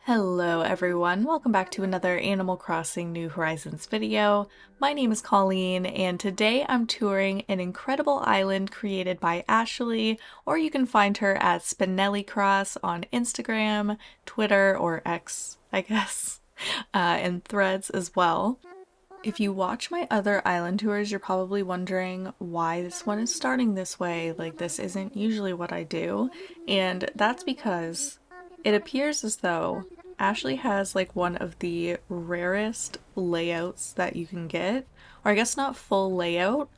Hello everyone, welcome back to another Animal Crossing New Horizons video. My name is Colleen and today I'm touring an incredible island created by Ashley, or you can find her at Spinelli Cross on Instagram, Twitter, or X, I guess, and Threads as well. If you watch my other island tours, you're probably wondering why this one is starting this way. Like, this isn't usually what I do. And that's because it appears as though Ashley has like one of the rarest layouts that you can get. Or I guess not full layout,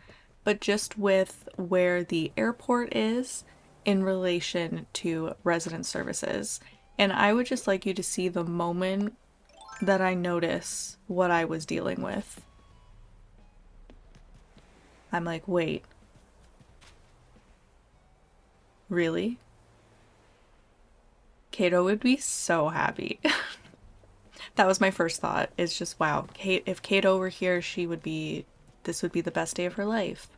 but just with where the airport is in relation to resident services. And I would just like you to see the moment that I notice what I was dealing with. I'm like, wait, really? Kato would be so happy. That was my first thought. It's just, wow, Kate, if Kato were here, this would be the best day of her life.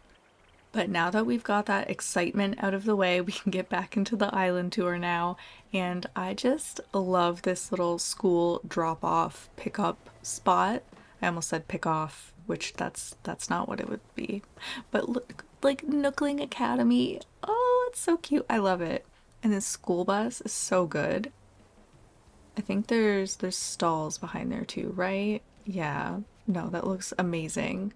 But now that we've got that excitement out of the way, we can get back into the island tour now. And I just love this little school drop-off pickup spot. I almost said pick off, which that's not what it would be. But look, like Nookling Academy. Oh, it's so cute. I love it. And this school bus is so good. I think there's stalls behind there too, right? Yeah. No, that looks amazing.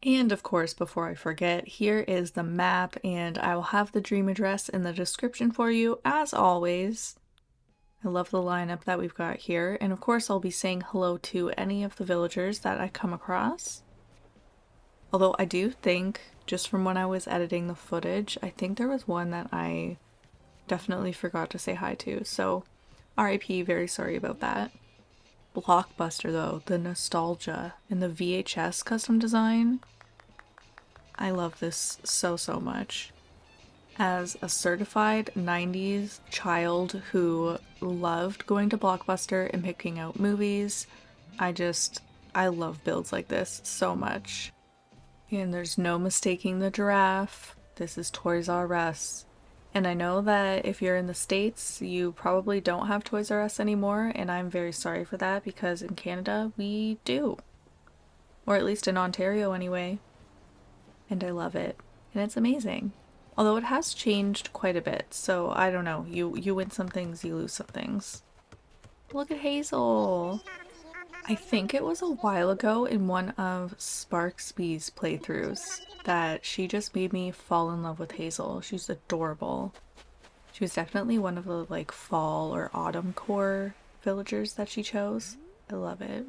And of course, before I forget, here is the map, and I will have the dream address in the description for you, as always. I love the lineup that we've got here, and of course I'll be saying hello to any of the villagers that I come across. Although I do think, just from when I was editing the footage, I think there was one that I definitely forgot to say hi to, so RIP, very sorry about that. Blockbuster though, the nostalgia and the VHS custom design. I love this so much. As a certified 90s child who loved going to Blockbuster and picking out movies, I love builds like this so much. And there's no mistaking the giraffe. This is Toys R Us. And I know that if you're in the States, you probably don't have Toys R Us anymore, and I'm very sorry for that because in Canada, we do. Or at least in Ontario anyway. And I love it. And it's amazing. Although it has changed quite a bit, so I don't know. You win some things, you lose some things. Look at Hazel! I think it was a while ago in one of Sparksby's playthroughs that she just made me fall in love with Hazel. She's adorable. She was definitely one of the like fall or autumn core villagers that she chose. I love it.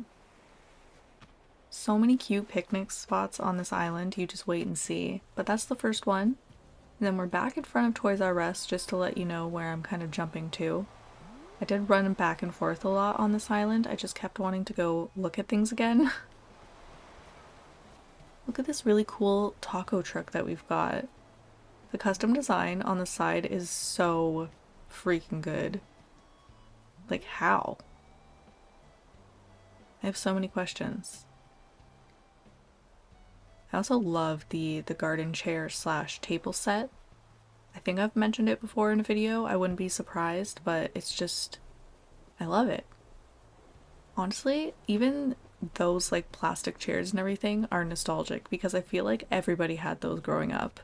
So many cute picnic spots on this island, you just wait and see. But that's the first one. And then we're back in front of Toys R Us just to let you know where I'm kind of jumping to. I did run back and forth a lot on this island. I just kept wanting to go look at things again. Look at this really cool taco truck that we've got. The custom design on the side is so freaking good. Like, how? I have so many questions. I also love the garden chair slash table set. I think I've mentioned it before in a video. I wouldn't be surprised, but it's just, I love it. Honestly, even those like plastic chairs and everything are nostalgic because I feel like everybody had those growing up.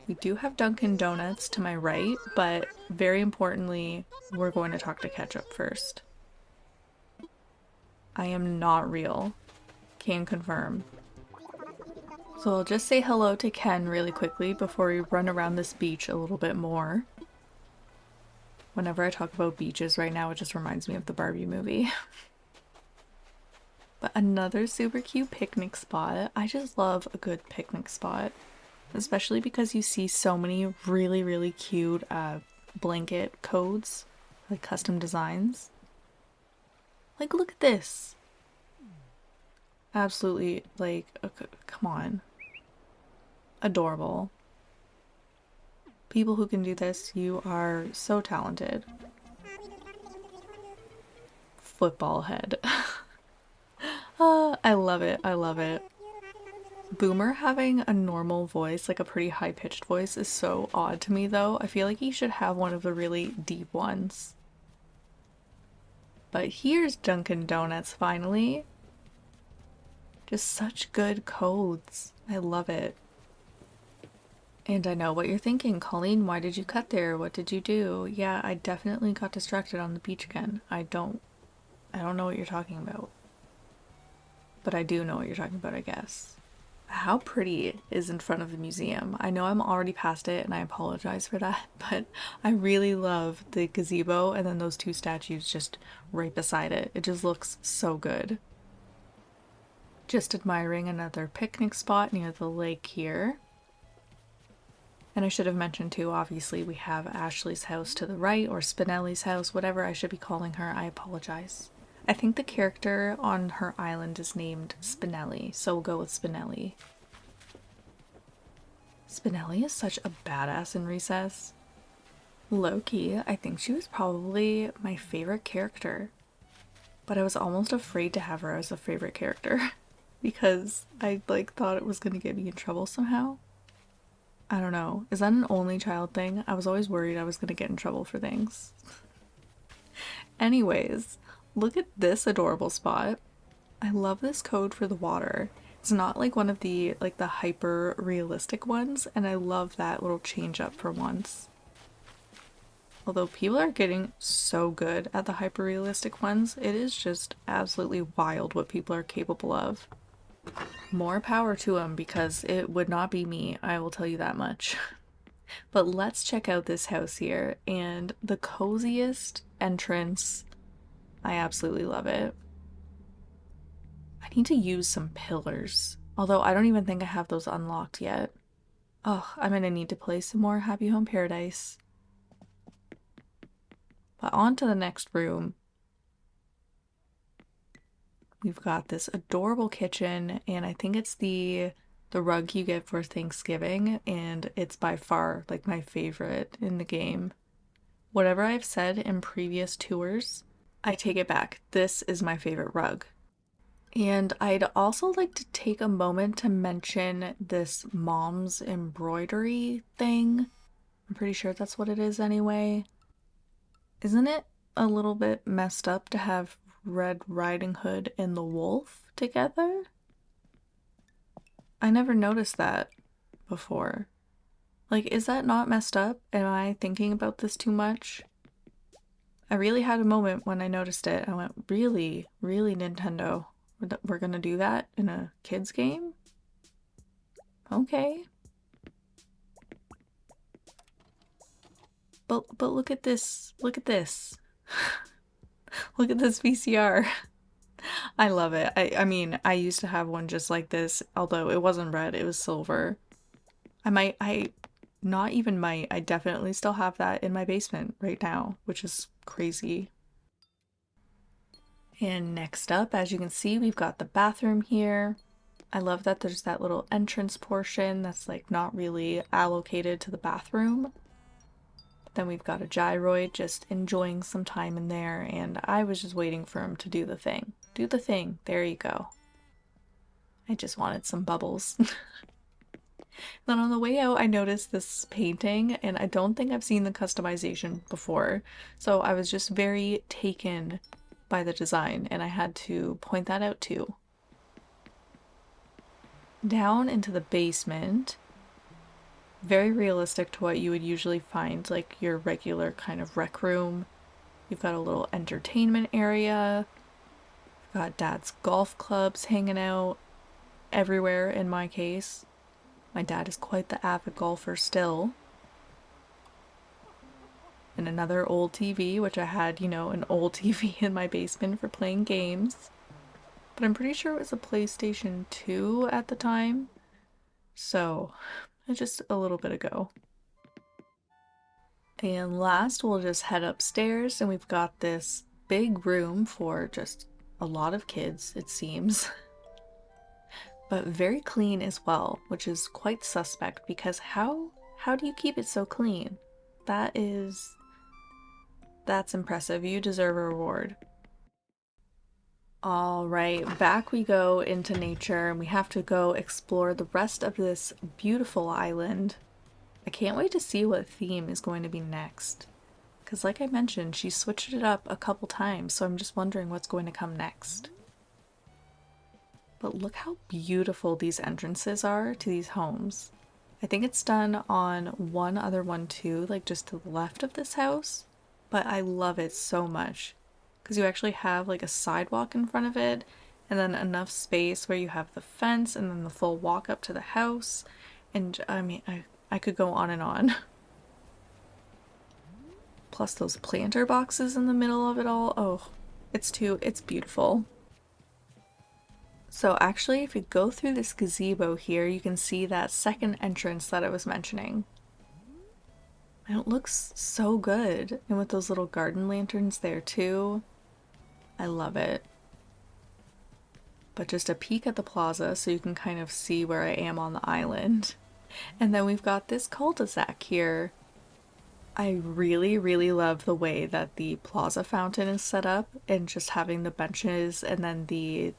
We do have Dunkin' Donuts to my right, but very importantly, we're going to talk to Ketchup first. I am not real. Can confirm. So I'll just say hello to Ken really quickly before we run around this beach a little bit more. Whenever I talk about beaches right now, it just reminds me of the Barbie movie. But another super cute picnic spot. I just love a good picnic spot. Especially because you see so many really cute blanket codes, like custom designs. Like, look at this. Absolutely, like, come on. Adorable. People who can do this, you are so talented. Football head. I love it, I love it. Boomer having a normal voice, like a pretty high-pitched voice, is so odd to me though. I feel like he should have one of the really deep ones. But here's Dunkin' Donuts finally. Just such good codes. I love it. And I know what you're thinking, Colleen, why did you cut there? What did you do? Yeah, I definitely got distracted on the beach again. I don't know what you're talking about. But I do know what you're talking about, I guess. How pretty is in front of the museum. I know I'm already past it and I apologize for that, but I really love the gazebo and then those two statues just right beside it. It just looks so good. Just admiring another picnic spot near the lake here. And I should have mentioned too, obviously, we have Ashley's house to the right, or Spinelli's house, whatever I should be calling her, I apologize. I think the character on her island is named Spinelli, so we'll go with Spinelli. Spinelli is such a badass in Recess. Low-key, I think she was probably my favorite character. But I was almost afraid to have her as a favorite character because I thought it was gonna get me in trouble somehow. I don't know. Is that an only child thing? I was always worried I was gonna get in trouble for things. Anyways, look at this adorable spot. I love this code for the water. It's not like one of the hyper realistic ones, and I love that little change up for once. Although people are getting so good at the hyper realistic ones, it is just absolutely wild what people are capable of. More power to them, because it would not be me, I will tell you that much. But let's check out this house here, and the coziest entrance. I absolutely love it. I need to use some pillars, although I don't even think I have those unlocked yet. Oh, I'm gonna need to play some more Happy Home Paradise. But on to the next room. We've got this adorable kitchen, and I think it's the rug you get for Thanksgiving, and it's by far my favorite in the game. Whatever I've said in previous tours, I take it back. This is my favorite rug. And I'd also like to take a moment to mention this mom's embroidery thing. I'm pretty sure that's what it is anyway. Isn't it a little bit messed up to have Red Riding Hood and the wolf together? I never noticed that before. Is that not messed up? Am I thinking about this too much? I really had a moment when I noticed it. I went, really? Really, Nintendo? We're gonna do that in a kid's game? Okay. But look at this. Look at this. Look at this VCR. I love it. I mean, I used to have one just like this, although it wasn't red, it was silver. I not even might, I definitely still have that in my basement right now, which is crazy. And next up, as you can see, we've got the bathroom here. I love that there's that little entrance portion that's not really allocated to the bathroom. Then we've got a gyroid just enjoying some time in there, and I was just waiting for him to do the thing. Do the thing. There you go. I just wanted some bubbles. Then on the way out, I noticed this painting, and I don't think I've seen the customization before, so I was just very taken by the design, and I had to point that out too. Down into the basement. Very realistic to what you would usually find your regular kind of rec room. You've got a little entertainment area. You've got Dad's golf clubs hanging out everywhere in my case. My dad is quite the avid golfer still. And another old TV, which I had, an old TV in my basement for playing games. But I'm pretty sure it was a PlayStation 2 at the time. So, just a little bit ago. And last, we'll just head upstairs, and we've got this big room for just a lot of kids, it seems. But very clean as well, which is quite suspect, because how do you keep it so clean? That's impressive. You deserve a reward. All right, back we go into nature, and we have to go explore the rest of this beautiful island. I can't wait to see what theme is going to be next. Because like I mentioned, she switched it up a couple times, so I'm just wondering what's going to come next. But look how beautiful these entrances are to these homes. I think it's done on one other one too, like just to the left of this house. But I love it so much because you actually have like a sidewalk in front of it and then enough space where you have the fence and then the full walk up to the house. And I mean, I could go on and on. Plus those planter boxes in the middle of it all. Oh, it's beautiful. So actually, if you go through this gazebo here, you can see that second entrance that I was mentioning. And it looks so good. And with those little garden lanterns there too. I love it. But just a peek at the plaza so you can kind of see where I am on the island. And then we've got this cul-de-sac here. I really, really love the way that the plaza fountain is set up and just having the benches and then the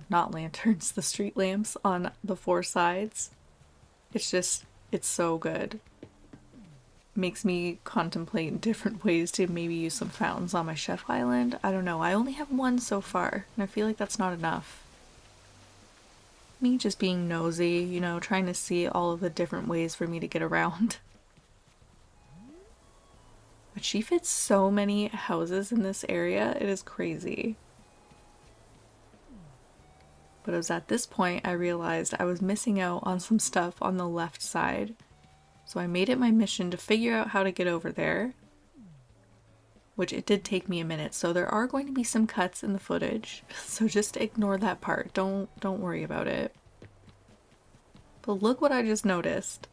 not lanterns, the street lamps on the four sides. It's so good. Makes me contemplate different ways to maybe use some fountains on my chef island. I don't know. I only have one so far, and I feel like that's not enough. Me just being nosy, you know, trying to see all of the different ways for me to get around. But she fits so many houses in this area, it is crazy. But it was at this point I realized I was missing out on some stuff on the left side. So I made it my mission to figure out how to get over there. Which it did take me a minute, so there are going to be some cuts in the footage. So just ignore that part. Don't worry about it. But look what I just noticed.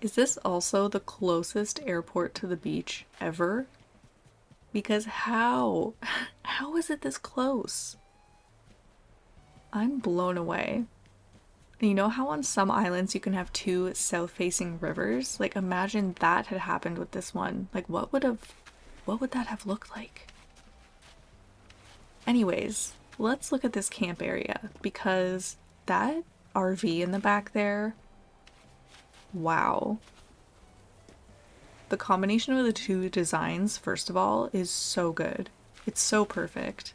Is this also the closest airport to the beach ever? Because how? How is it this close? I'm blown away. You know how on some islands you can have two south-facing rivers? Like imagine that had happened with this one. Like what would that have looked like? Anyways, let's look at this camp area because that RV in the back there, wow. The combination of the two designs, first of all, is so good. It's so perfect.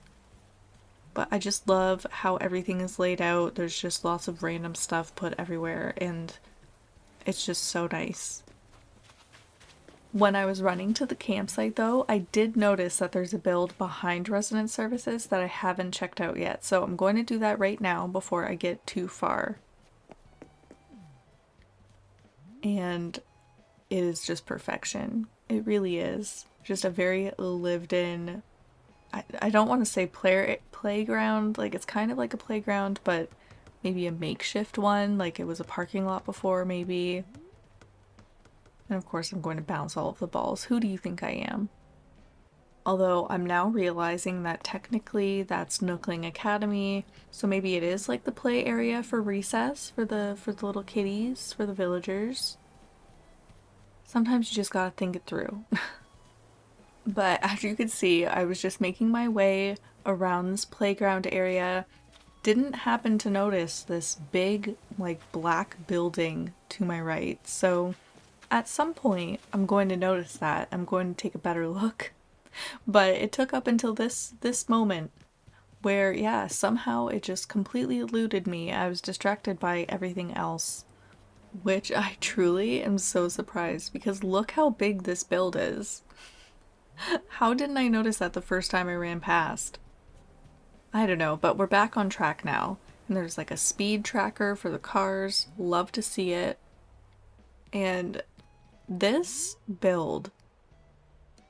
But I just love how everything is laid out. There's just lots of random stuff put everywhere, and it's just so nice. When I was running to the campsite, though, I did notice that there's a build behind resident services that I haven't checked out yet. So I'm going to do that right now before I get too far. And it is just perfection. It really is. Just a very lived in, I don't want to say playground, like it's kind of like a playground, but maybe a makeshift one, like it was a parking lot before maybe. And of course I'm going to bounce all of the balls. Who do you think I am? Although I'm now realizing that technically that's Nookling Academy, so maybe it is like the play area for recess for the little kitties, for the villagers. Sometimes you just gotta think it through. But as you could see, I was just making my way around this playground area. Didn't happen to notice this big, like, black building to my right. So at some point, I'm going to notice that. I'm going to take a better look. But it took up until this moment where, yeah, somehow it just completely eluded me. I was distracted by everything else. Which I truly am so surprised because look how big this build is. How didn't I notice that the first time I ran past? I don't know, but we're back on track now. And there's like a speed tracker for the cars. Love to see it. And this build,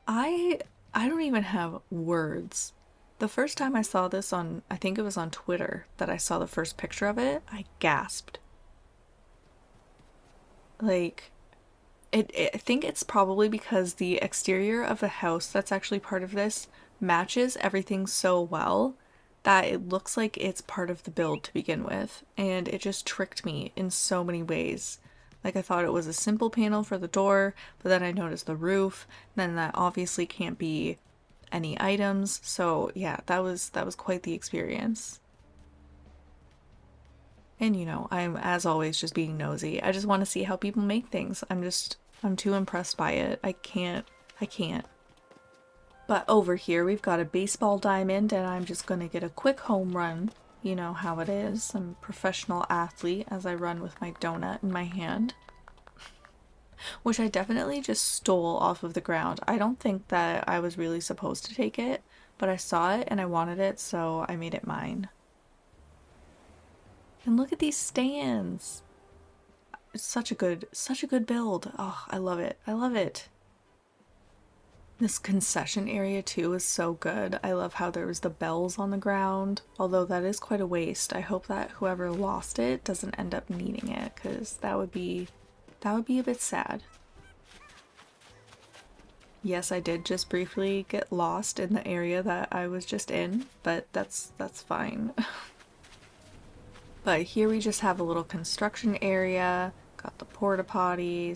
I don't even have words. The first time I saw this on, I think it was on Twitter that I saw the first picture of it, I gasped. Like, I think it's probably because the exterior of the house that's actually part of this matches everything so well that it looks like it's part of the build to begin with. And it just tricked me in so many ways. Like I thought it was a simple panel for the door, but then I noticed the roof, then that obviously can't be any items. So yeah, that was quite the experience. And you know, I'm as always just being nosy. I just want to see how people make things. I'm just I'm too impressed by it. I can't. But over here we've got a baseball diamond and I'm just gonna get a quick home run. You know how it is. I'm a professional athlete as I run with my donut in my hand. Which I definitely just stole off of the ground. I don't think that I was really supposed to take it, but I saw it and I wanted it, so I made it mine. And look at these stands. It's such a good build. Oh, I love it. I love it. This concession area too is so good. I love how there was the bells on the ground, although that is quite a waste. I hope that whoever lost it doesn't end up needing it, because that would be a bit sad. Yes, I did just briefly get lost in the area that I was just in, but that's fine. But here we just have a little construction area, got the porta potty,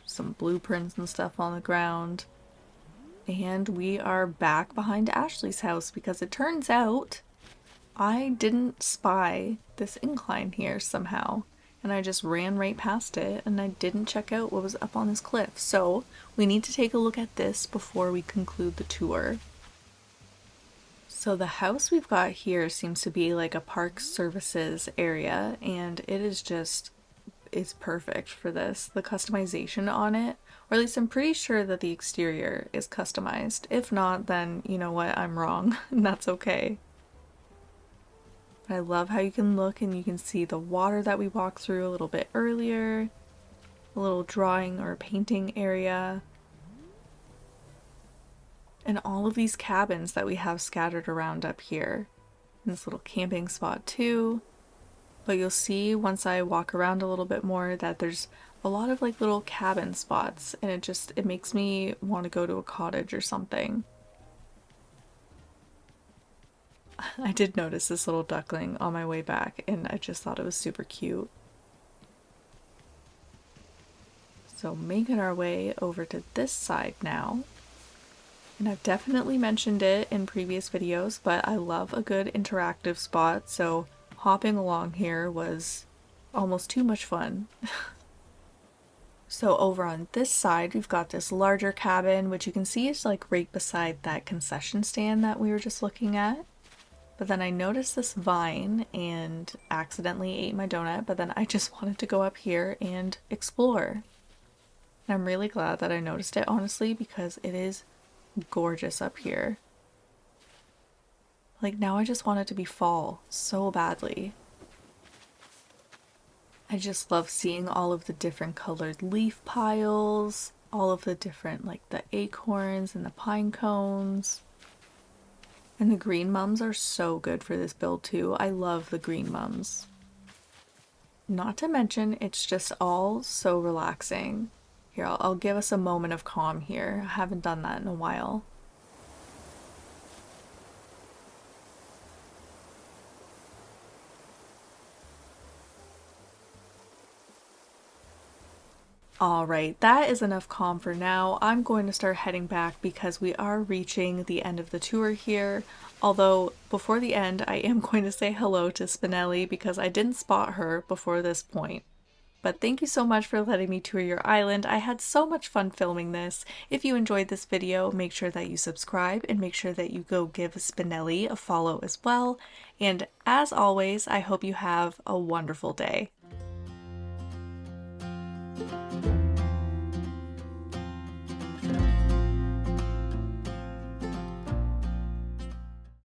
some blueprints and stuff on the ground. And we are back behind Ashley's house because it turns out I didn't spy this incline here somehow. And I just ran right past it and I didn't check out what was up on this cliff. So we need to take a look at this before we conclude the tour. So the house we've got here seems to be like a park services area, and it is perfect for this. The customization on it, or at least I'm pretty sure that the exterior is customized. If not, then you know what, I'm wrong, and that's okay. But I love how you can look and you can see the water that we walked through a little bit earlier, a little drawing or painting area, and all of these cabins that we have scattered around up here. And this little camping spot too. But you'll see once I walk around a little bit more that there's a lot of like little cabin spots, and it makes me want to go to a cottage or something. I did notice this little duckling on my way back and I just thought it was super cute. So making our way over to this side now. And I've definitely mentioned it in previous videos, but I love a good interactive spot, so hopping along here was almost too much fun. So over on this side, we've got this larger cabin, which you can see is like right beside that concession stand that we were just looking at. But then I noticed this vine and accidentally ate my donut, but then I just wanted to go up here and explore. And I'm really glad that I noticed it, honestly, because it is gorgeous up here. Like now I just want it to be fall so badly. I just love seeing all of the different colored leaf piles, all of the different like the acorns and the pine cones. And the green mums are so good for this build too. I love the green mums. Not to mention it's just all so relaxing. Here, I'll give us a moment of calm here. I haven't done that in a while. Alright, that is enough calm for now. I'm going to start heading back because we are reaching the end of the tour here. Although, before the end, I am going to say hello to Spinelli because I didn't spot her before this point. But thank you so much for letting me tour your island. I had so much fun filming this. If you enjoyed this video, make sure that you subscribe and make sure that you go give Spinelli a follow as well. And as always, I hope you have a wonderful day.